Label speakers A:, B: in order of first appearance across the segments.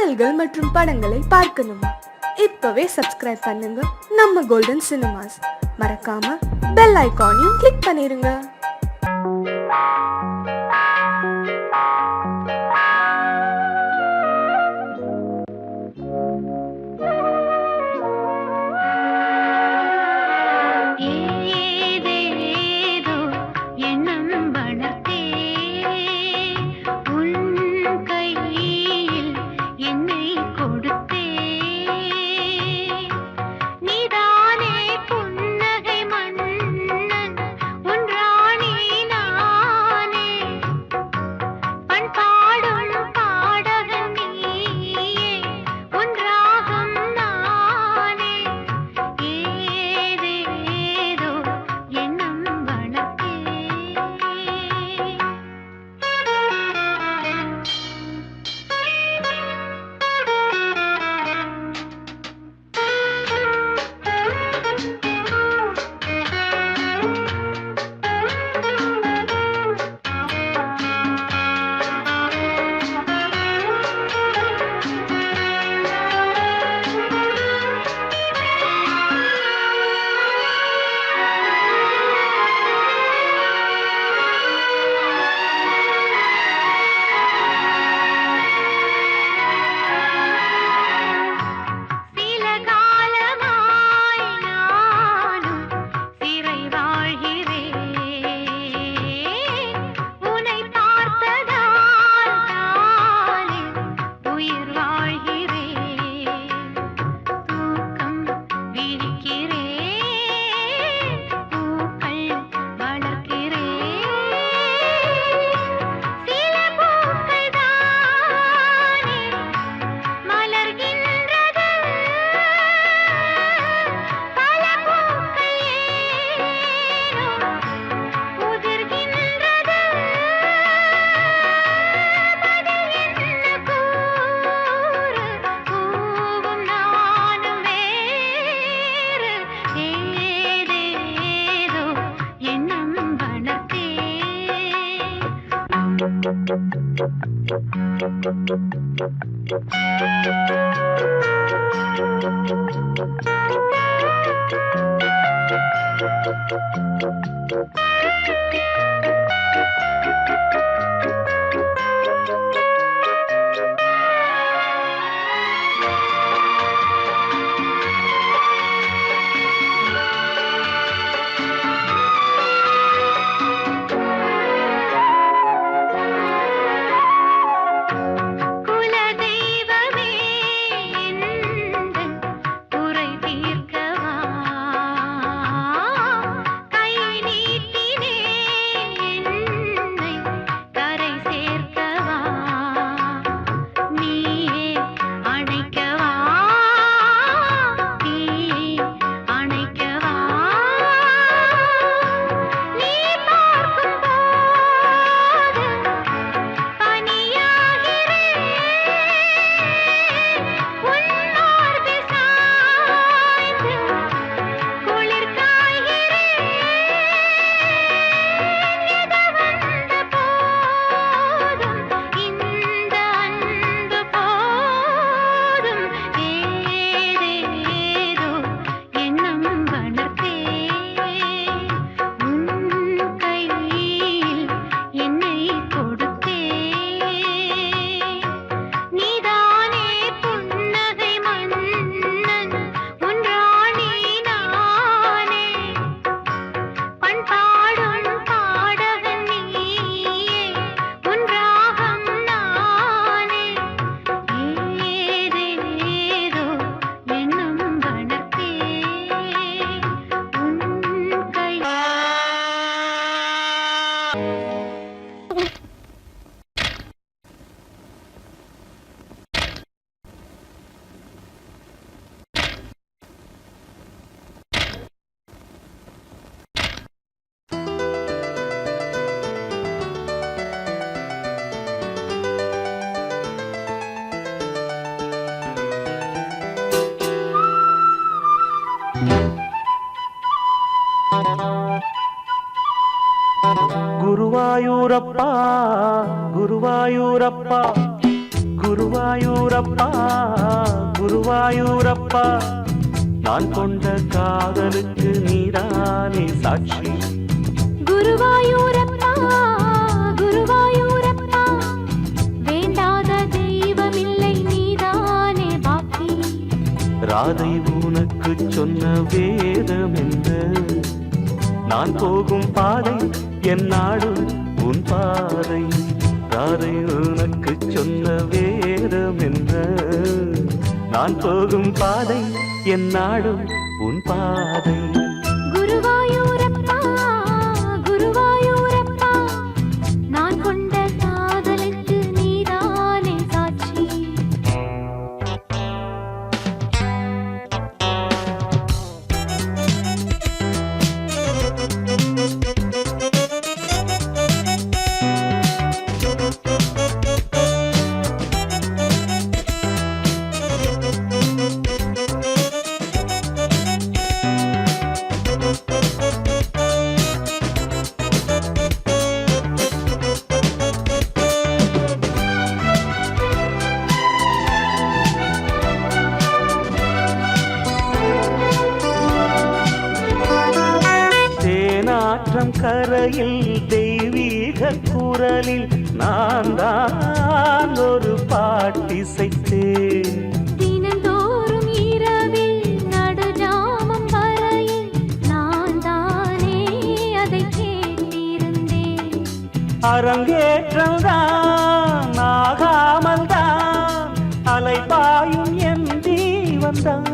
A: பாடல்கள் மற்றும் படங்களை பார்க்கணுமா? இப்பவே சப்ஸ்கிரைப் பண்ணுங்க நம்ம கோல்டன் சினிமாஸ். மறக்காம பெல் ஐகானையும் கிளிக் பண்ணிருங்க.
B: ಗುರುವಾಯೂರಪ್ಪ ಗುರುವಾಯೂರಪ್ಪ ಗುರುವಾಯೂರ குருவாயூரப்பா குருவாயூரப்பா நான் கொண்ட காதலுக்கு நீதானே சாட்சி.
C: குருவாயூரப்பா குருவாயூரப்பா வேண்டாத தெய்வமில்லை நீதானே பாக்கி.
B: ராதை உனக்கு சொன்ன வேதம் என்ன, நான் போகும் பாதை என் நாடு உன் பாதை. ராதை உனக்கு சொன்ன வேதம் என்ன, நான் போகும் பாதை என் நாடு உன் பாதை.
C: குருவாயூரப்பா குருவாயூரப்பா நான் கொண்ட காதலுக்கு நீதானே சாட்சி.
B: தேனாற்றம் கரையில் தெய்வீக குரலில் நான் தான் ஒரு பாட்டிசைத்தேன்.
C: தினந்தோறும் இரவில் நடுஜாமம் வரையில் நான் தானே அதை கேட்டிருந்தேன்.
B: அரங்கேற்றம் தான் ஆகாமல் தான் அலைபாயும் என் ஜீவன்தான்.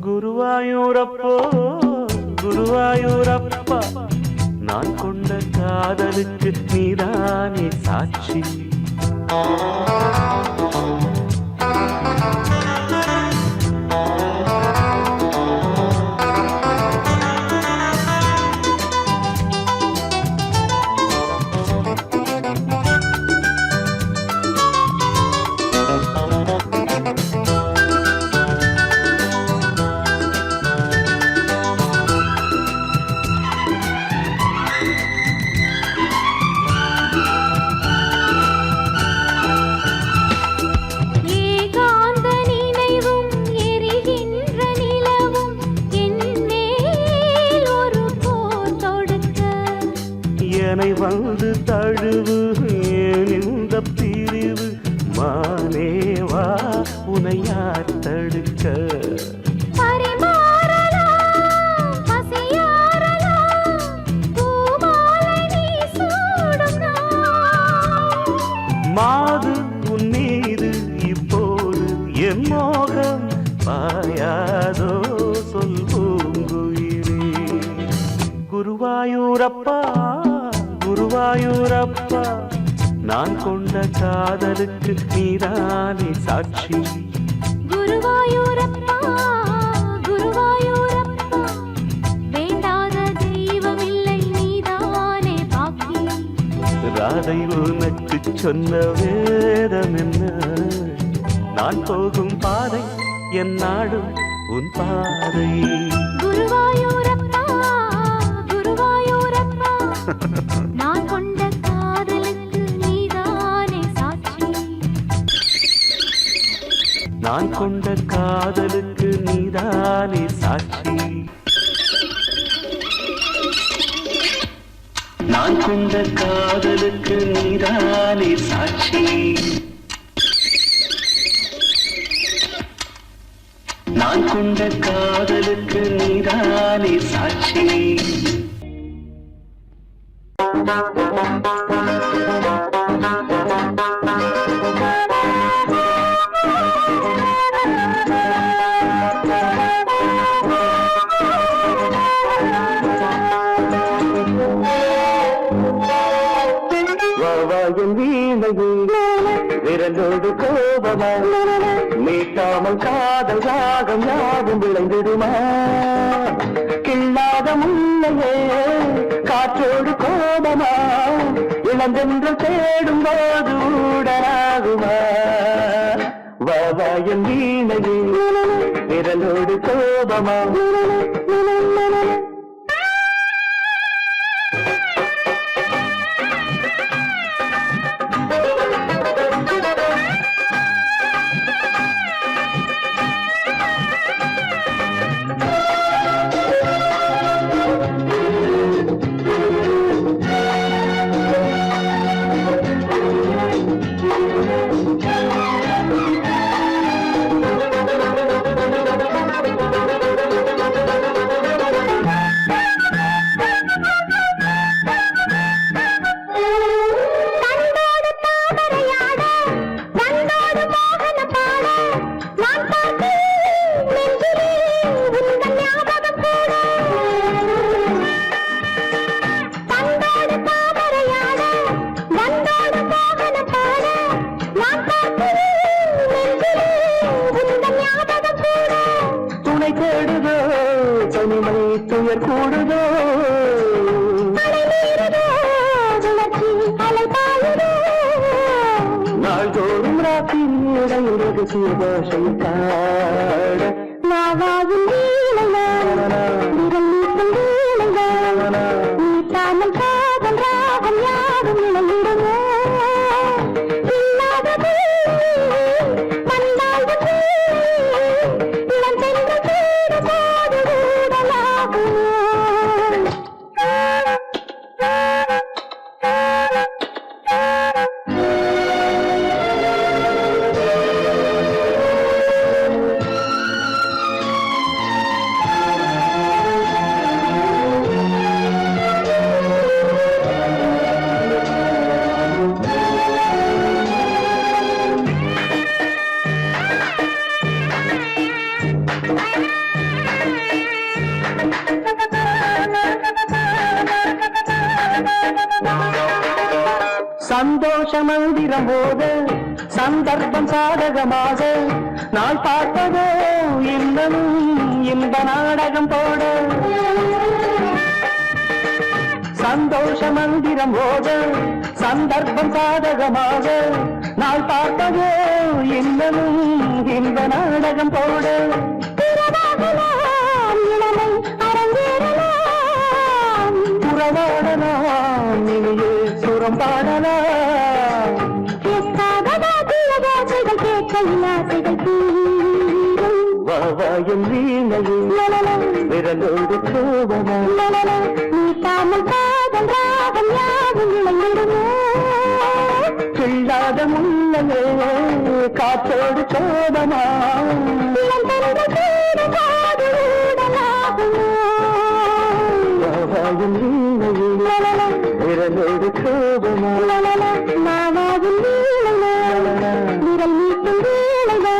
B: குருவாயூரப்போ குருவாயூரப்பா நான் கொண்ட காதலுக்கு நீதானே சாட்சி. என்னை வந்து தழுவு இந்த பிரிவு மானேவா உனை யார் தடுக்க. மாது உன் மீது இப்போது என் மோகம் பாயாதோ சொல் பூங்குயிரே. குருவாயூரப்பா குருவாயூரப்பா நான் கொண்ட காதலுக்கு நீதானே சாட்சி.
C: குருவாயூரப்பா குருவாயூரப்பா வேண்டாத தெய்வமில்லை நீதானே பாக்கி.
B: ராதை உனக்கு சொன்ன வேதம் என்ன, நான் போகும் பாதை என் நாடு உன் பாதை.
C: குருவாயூரப்பா குருவாயூரப்பா நான் கொண்ட காதலுக்கு நீதானே சாட்சி.
B: நான் கொண்ட காதலுக்கு நீதானே சாட்சி. நான் கொண்ட காதலுக்கு நீதானே சாட்சி. நான் கொண்ட காதலுக்கு நீதானே சாட்சி. விரலோடு கோபமா மீட்டாமல் காதல் ராகம் யாவும் விளைந்திடுமா. கிள்ளாத முன்னையே காற்றோடு கோபமா இளந்தென்று தேடும் போது ஊடலாகுமா. வாவாயம் வீணையே விரலோடு கோபமா நாள்தோறும் ராத்திரியுடன் ரகசிய பாஷை பாட
C: நாவாவும் வீணையா விரல் நீட்டும் வீணையா நீட்டாமல் காதல் ராகம் யாரும் இணையிடுமோ இல்லாதது வந்தாலும் இளம் சென்று கூடு போது கூடலாகுமோ
B: சந்தோஷ மந்திரம் போது சந்தர்ப்பம் சாதகமாக நான் பார்த்ததோ இன்னும் இந்த நாடகம் போட சந்தோஷ மந்திரம் போது சந்தர்ப்பம் சாதகமாக நான் பார்த்ததோ இன்னும் இந்த நாடகம் போட உறவாடலாம் இனியே சுரம் பாடலாம் வாவாயம் வீணையே விரலோடு கோபமா
C: நீட்டாமல் காதல் ராகம் யாவும் இணையிடுமோ
B: கிள்ளாத முன்னமே காற்றோடு கோபமா
C: இளம் தந்த கூடு காது ஊடலாகுமோ
B: வாவாயம் வீணையே விரலோடு கோபமா
C: நாவாவும் வீணையா விரல் நீட்டும் வீணையா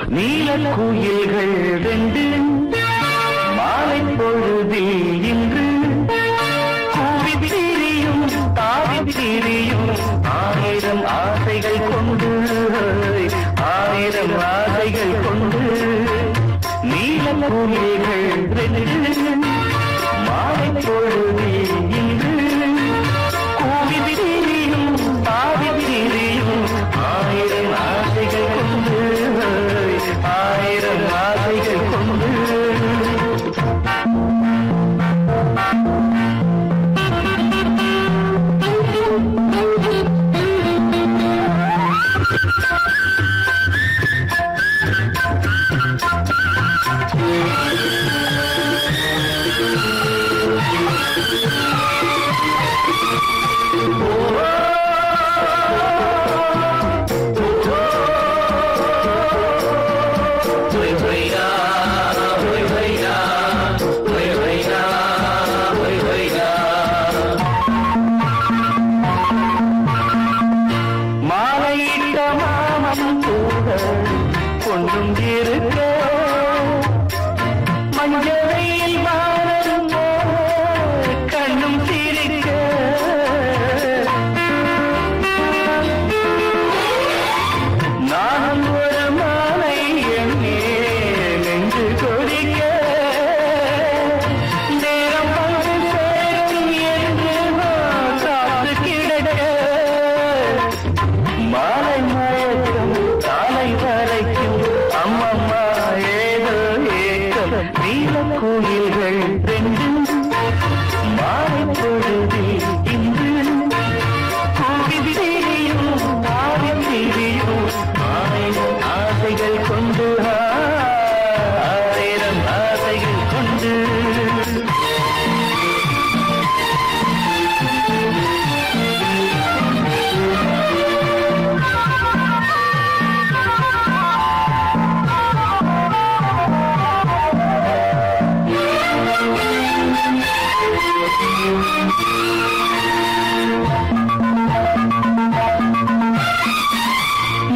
B: நீல குயில்கள் ரெண்டு மாலை பொழுதில் இன்று கூவித்திரியும் தாவித்திரியும் ஆயிரம் ஆசைகள் கொண்டு ஆயிரம் ஆசைகள் கொண்டு நீல குயில்கள் ரெண்டு மாலை பொழுதில் இன்று மனம் கூட கொண்டும் இருக்க மஞ்சளையில் வாழும் கண்ணும் சிரிக்க நானும் ஒரு மாலை எண்ணே நெஞ்சு கொடிக்க நேரம் வந்து சேரும் என்று காத்து கிடக்க மாலை மயக்கம் காலை வரைக்கும் அம்மம்மா ஏதோ ஏக்கம் நீல கோயில்கள் ரெண்டும் மாலை பொழுதில் இன்று கோவில் தேடியும் ஆவின் தேடியும் ஆயிரம் ஆசைகள் கொண்டு ஆயிரம் ஆசைகள் கொண்டு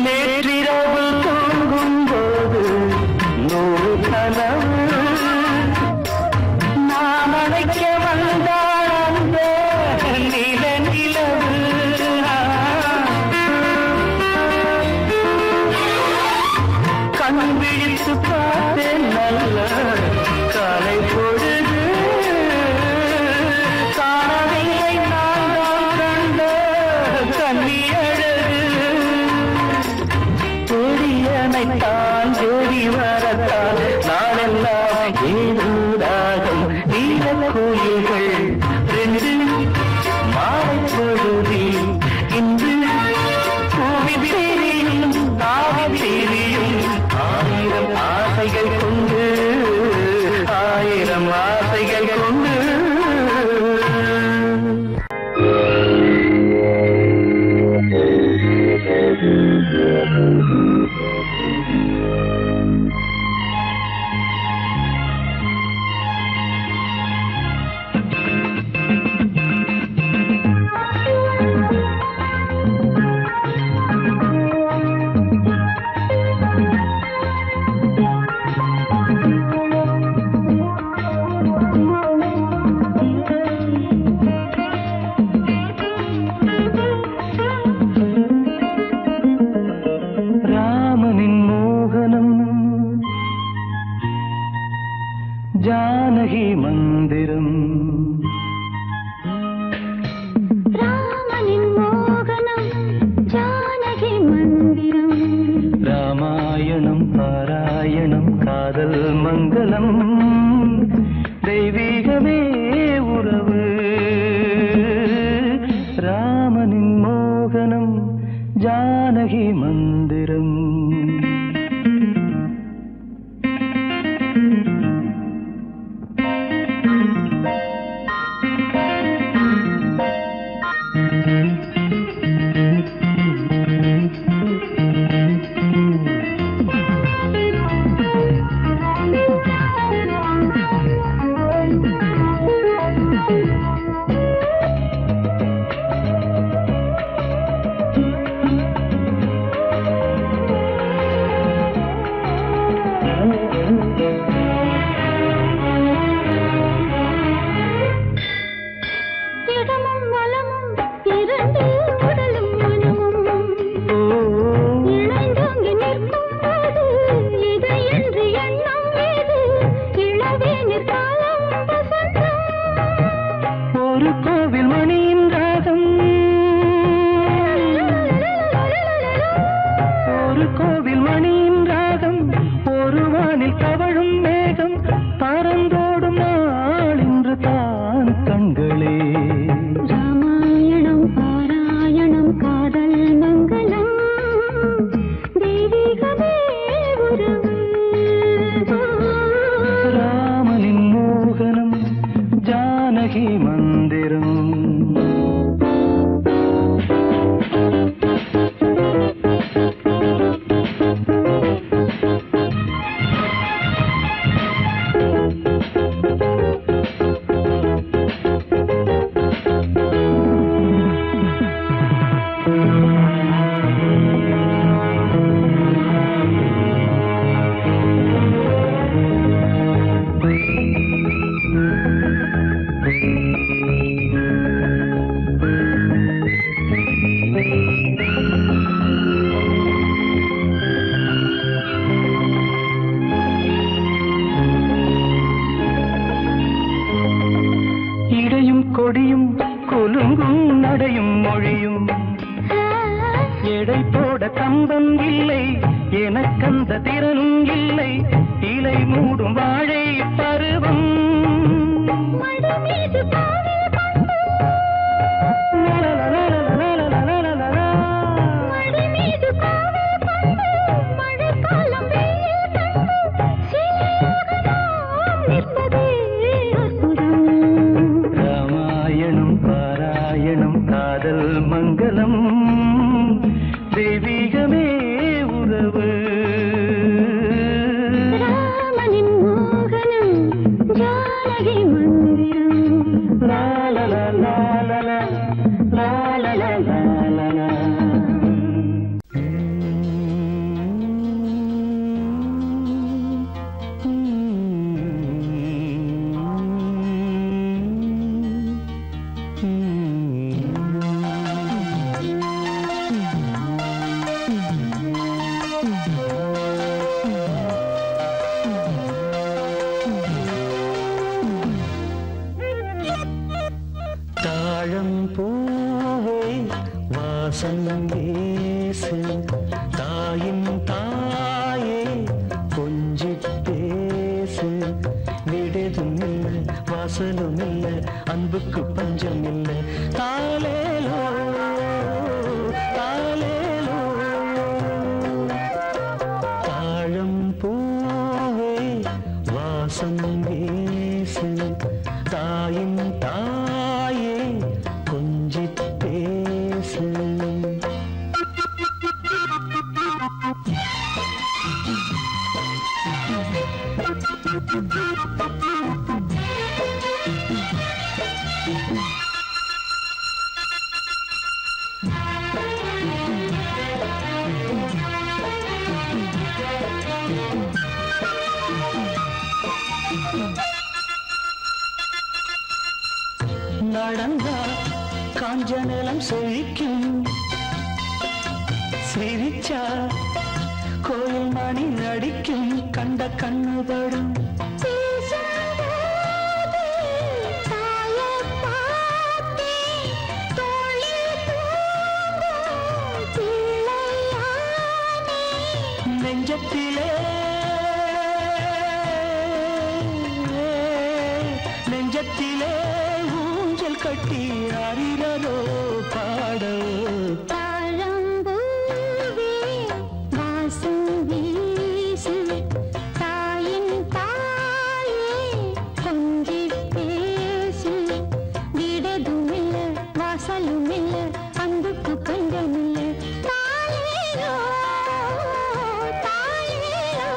B: நேற்றிரவு தூங்கும் போது நூறு கனவு நான் அழைக்க வந்தாள் அந்த நில நிலவு கண் விழித்து பார்த்தேன் நல்ல காலை பொழுது காணவில்லை நான் தான் கண்ட கண்ணியழகு தேடியனைத்தான் தேடி வரத்தான் நாளெல்லாம் ஏதூடாகும் நீல கோயில்கள் ரெண்டு மாலை பொழுதில் இன்று பூமி தேரியும் நாவி தேரியும் ஆயிரம் ஆசைகள் கொண்டு ஆயிரம் ஆசைகள் கொண்டு ராமனின் மோகனம் ஜானகி மந்திரம்
C: ராமனின் மோகனம் ஜானகி மந்திரம்
B: ராமாயணம் பாராயணம் காதல் மங்களம் தெய்வீகமே உறவு ராமனின் மோகனம் ஜானகி மந்திரம்
C: இடமும் வலமும் இரண்டு உடலும் மனமும் இணைந்தோங்கி நிற்கும் போது இது என்று எண்ணம் ஏது இளவேனிற் காலம் வசந்தம்
B: ஒரு கோவில் மணியின் ராகம் ஒரு கோவில் மணியின் ராகம் ஒரு வானில் தவழும் மேகம் பறந்தோடும் நாள் இன்று தான் கண்களே
C: ராமாயணம் பாராயணம் காதல் மங்களம் தெய்வீகமே உறவு
B: ராமனின் மோகனம் ஜானகி மந்திரம் கம்பம் இல்லை, எனக்கந்த திறனும் இல்லை. இலை மூடும் வாழை பருவம்.
C: மடி மீது காவல் கொண்டு, மடி மீது காவல் கொண்டு, மழைக்காலம் வெயில் கண்டு, சிலையாக நாம் நிற்பதே அற்புதம்.
B: ராமாயணம் பாராயணம் காதல் மங்களம், தெய்வீகமே உறவு.
C: ராமனின் மோகனம் ஜானகி மந்திரம்.
B: லா லா லா லா லா லா, லா லா லா லா லா லா. தாழம் பூவே வாசம் வீசு, தாயின் தாயே கொஞ்சி பேசு. விடுதும் இல்லை வாசலும் இல்லை, அன்புக்கு பஞ்சம் இல்லை. தாலேலோ தாலேலோ. தாழம் பூவே வாசம் வீசு, தாயின் தாயே கொஞ்சி பேசு. நடந்தா காஞ்ச நிலம் செழிக்கும், சிரிச்சா கோயில் மணி நடிக்கும். கண்ட கண்ணுபடும்
C: பேசும்போது தாயைப் பார்த்தேன், தோளில் தூங்கும் பிள்ளையானே.
B: நெஞ்சத்திலே நெஞ்சத்திலே ஊஞ்சல் கட்டி அறிரோ பாடோ.
C: தாழம்பூவே வாசம் வீசு, தாயின் தாயே கொஞ்சிப் பேசு. வீடெதுமில்ல வாசலுமில்ல, அன்புக்கு பஞ்சமில்ல. தாலேலோ தாலேலோ.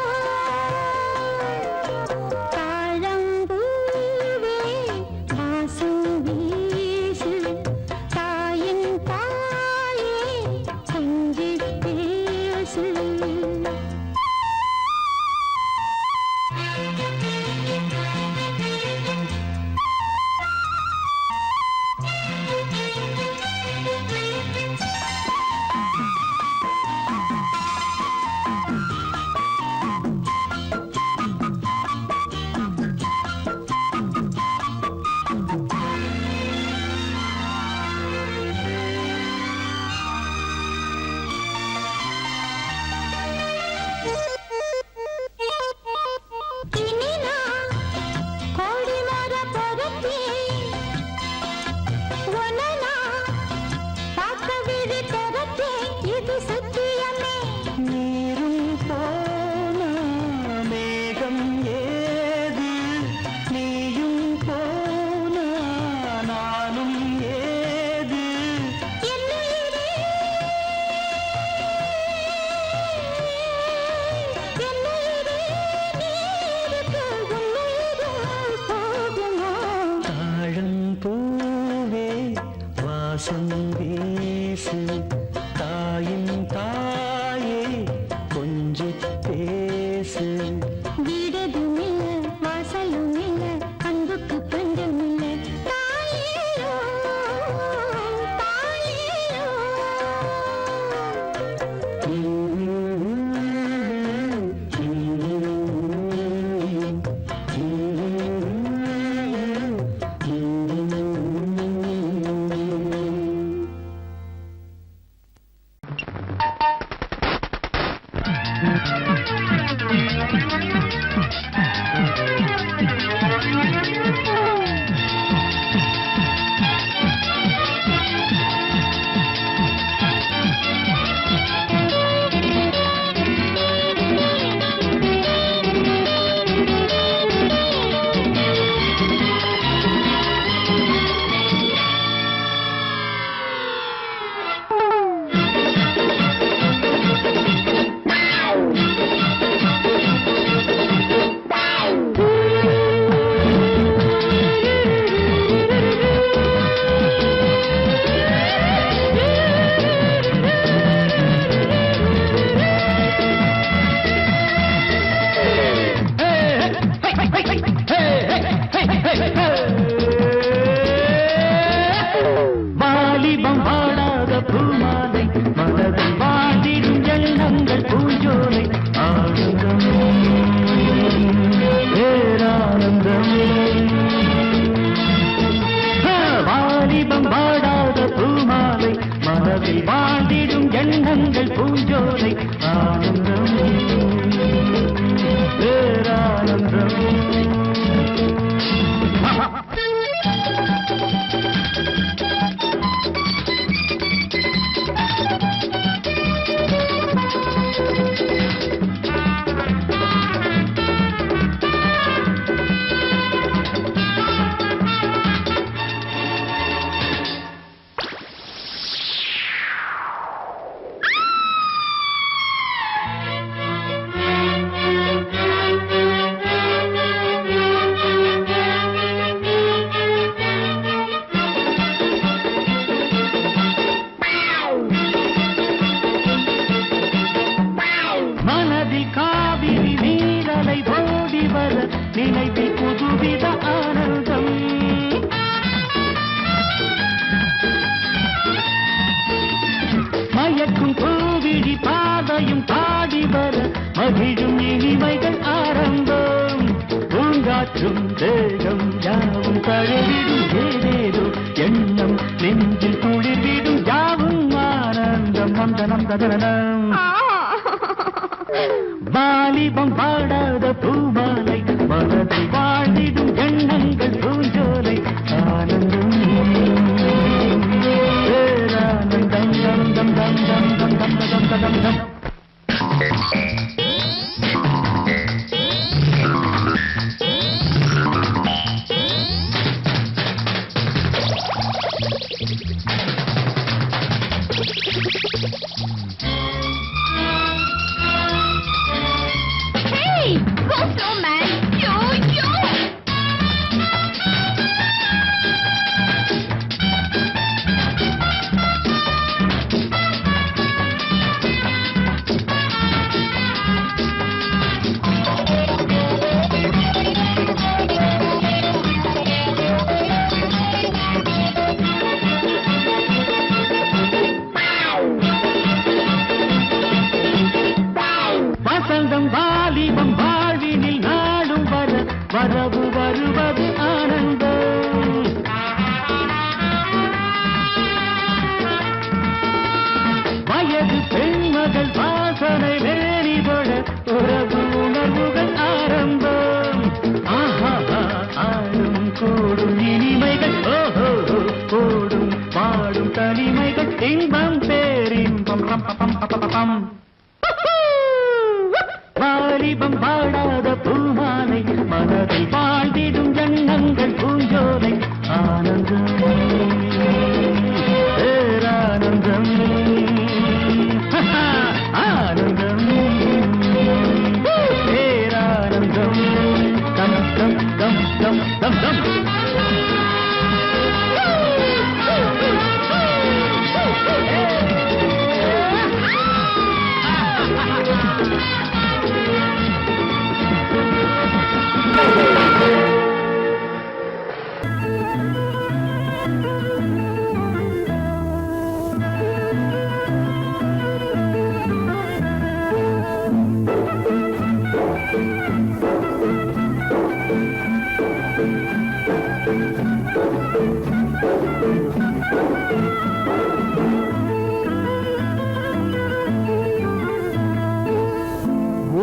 B: வாலிபம் வாழாத பூமாலை மனதில் வாழ்ந்திடும் எண்ணங்கள் பூஞ்சோலை ஆனந்தம் பேரானந்தம். வாலிபம் வாழாத பூமாலை மனதில் வாழ்ந்திடும் எண்ணங்கள் பூஞ்சோலை ஆனந்தம் பேரானந்தம். மனதில் காவிரி நீரலை ஓடி வர நினைவில் புதுவித ஆனந்தம். மயக்கும் பூவிழி பாதையும் பாடி வர மகிழும் இனிமைகள் ஆரம்பம். பூங்காற்றும் தேகம் யாவும் தழுவிடும் ஏதேதோ எண்ணம் நெஞ்சில் குளிர்விடும் யாவும் ஆனந்தம். நந்தனம் ததனம் வாலிபம் வாடாத பூமாலை மனதில் வாழ்ந்திடும் எண்ணங்கள் பூஞ்சோலை ஆனந்தம் பேரானந்தம். தம் தம் தம் தம் தம் தம் தம் தம் தம்.
C: Hey, go slow, man. Yo, yo.
B: வசந்தம் வாலிபம் வாழ்வினில் நாடும் வர வரவு வருவது ஆனந்தம். வயது பெண்மகள் வாசனை வேறிபட உறவு உணர்வுகள் ஆரம்பம். ஆஹா ஆடும் கூடும் இனிமைகள் ஓஹோ கூடும் பாடும் தனிமைகள் இன்பம் பேரின்பம். ரம் பம் பம். வாலிபம் வாடாத பூமாலை மனதில் வாழ்ந்திடும் எண்ணங்கள் பூஞ்சோலை ஆனந்தம் பேரானந்தம். ஆனந்தம் பேரானந்தம். தம் தம் தம் தம் தம் தம்.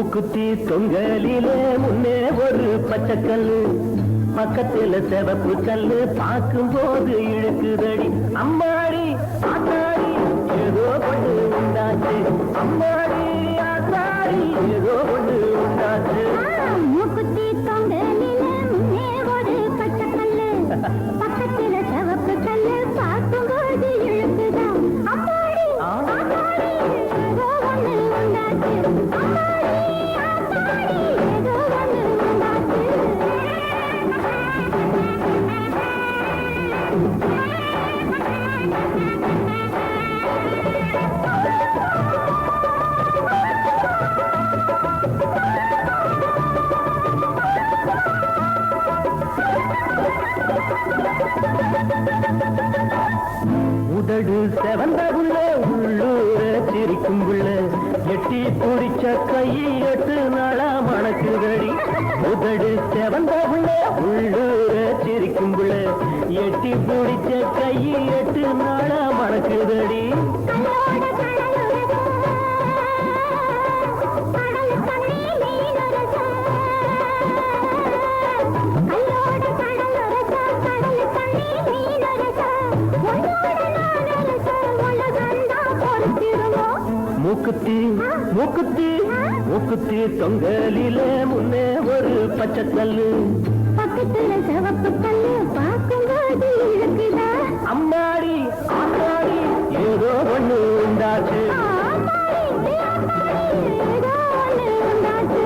B: மூக்குத்தி தொங்கலிலே முன்னே ஒரு பச்சைக்கல்லு, பக்கத்துல சிவப்பு கல்லு, பார்க்கும்போது இழுக்குதடி. அம்மாடி ஆத்தாடி ஏதோ ஒண்ணு உண்டாச்சு, அம்மாடி ஆத்தாடி ஏதோ ஒண்ணு உண்டாச்சு.
C: மூக்குத்தி தொங்கலிலே முன்னே ஒரு பச்சைக்கல்லு, பக்கத்துல சிவப்பு கல்லு, பார்க்கும்போது இழுக்குதா. அம்மாடி ஆத்தாடி ஏதோ ஒண்ணு உண்டாச்சு, அம்மாடி ஆத்தாடி ஏதோ ஒண்ணு உண்டாச்சு.
B: உதடு செவந்த புள்ள, உள்ளூர சிரிக்கும் புள்ள, எட்டி பிடிச்ச கையை 8 நாளா மணக்குதடி. உதடு செவந்த புள்ள, உள்ளூர சிரிக்கும் புள்ள, எட்டி பிடிச்ச கையை 8 நாளா மணக்குதடி.
C: கல்லோட கடலுரச, கடல் தண்ணி மீனுரச, கல்லோட கடலுரச, கடல் தண்ணி மீனுரச, உன்னோட நானரச, உலகந்தான் பொறுத்திருமோ.
B: மூக்குத்தி மூக்குத்தி மூக்குத்தி தொங்கலிலே முன்னே ஒரு பச்சைக்கல்லு,
C: பக்கத்துல சிவப்பு கல்லு, பார்க்கும்போது இழுக்குதா.
B: அம்மாடி ஆத்தாடி ஏதோ ஒண்ணு உண்டாச்சு.
C: ஆமாடி, ஆமாடி, ஏதோ ஒண்ணு உண்டாச்சு.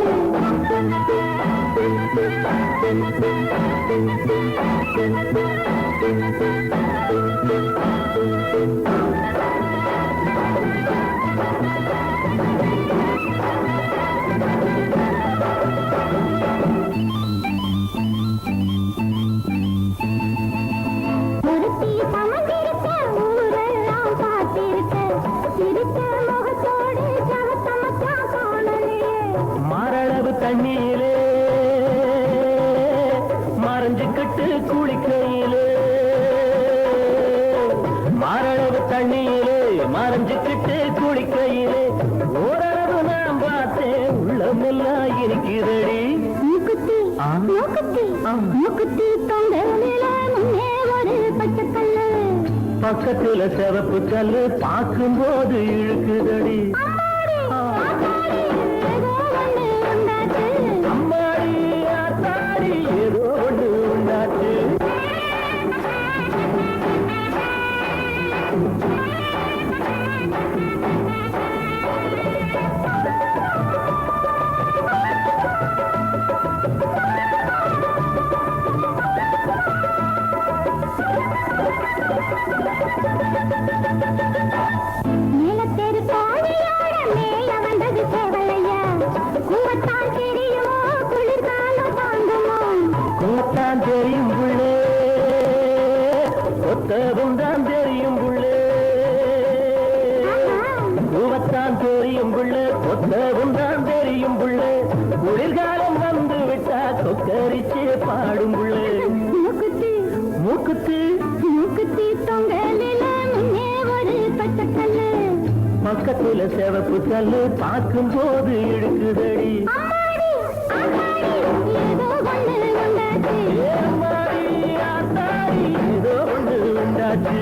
C: ஒருத்தி சமந்திருக்க, ஊரெல்லாம் பார்த்திருக்க, சிரித்த முகத்தோடு ஜகத்தமத்தான் காணலையே.
B: மாரளவு தண்ணியிலே மறைஞ்சுக்கிட்டு குளிக்கையிலே, மாரளவு தண்ணியிலே மறைஞ்சுக்கிட்டு குளிக்கையிலே, ஓரளவு நான் பார்த்தேன் உள்ளமெல்லாம் இருக்கிறடி.
C: மூக்குத்தி மூக்குத்தி மூக்குத்தி தொங்கலிலே முன்னே ஒரு பச்சைக்கல்லு,
B: பக்கத்துல சிவப்பு கல்லு, பார்க்கும்போது இழுக்குதடி.
C: அம்மாடி ஆத்தாடி ஏதோ ஒண்ணு உண்டாச்சு.
B: அம்மாடி ஆத்தாடி ஏதோ ஒண்ணு உண்டாச்சு.
C: மேலத்தெரு கோழியோட மேய வந்தது சேவலையா, கூவத்தான் தெரியுமோ, குளிர்காலம் தாங்குமோ.
B: கூத்தான் தெரியும் புள்ளே, ஒத்தவும் தான் தெரியும் புள்ளே, கூவத்தான் தெரியும் புள்ளே, ஒத்தவும் தான் தெரியும் புள்ளே, குளிர்காலம் வந்து விட்டா கொக்கரிச்சு பாடும் புள்ளே.
C: மூக்குத்தி
B: மூக்குத்தி
C: மூக்குத்தி தொங்கலிலே முன்னே ஒரு பச்சைக்கல்லு,
B: பக்கத்துல சிவப்பு கல்லு, பார்க்கும்போது இழுக்குதடி.
C: அம்மாடி ஆத்தாடி ஏதோ ஒண்ணு உண்டாச்சு.
B: ஏ அம்மாடி ஆத்தாடி ஏதோ ஒண்ணு உண்டாச்சு.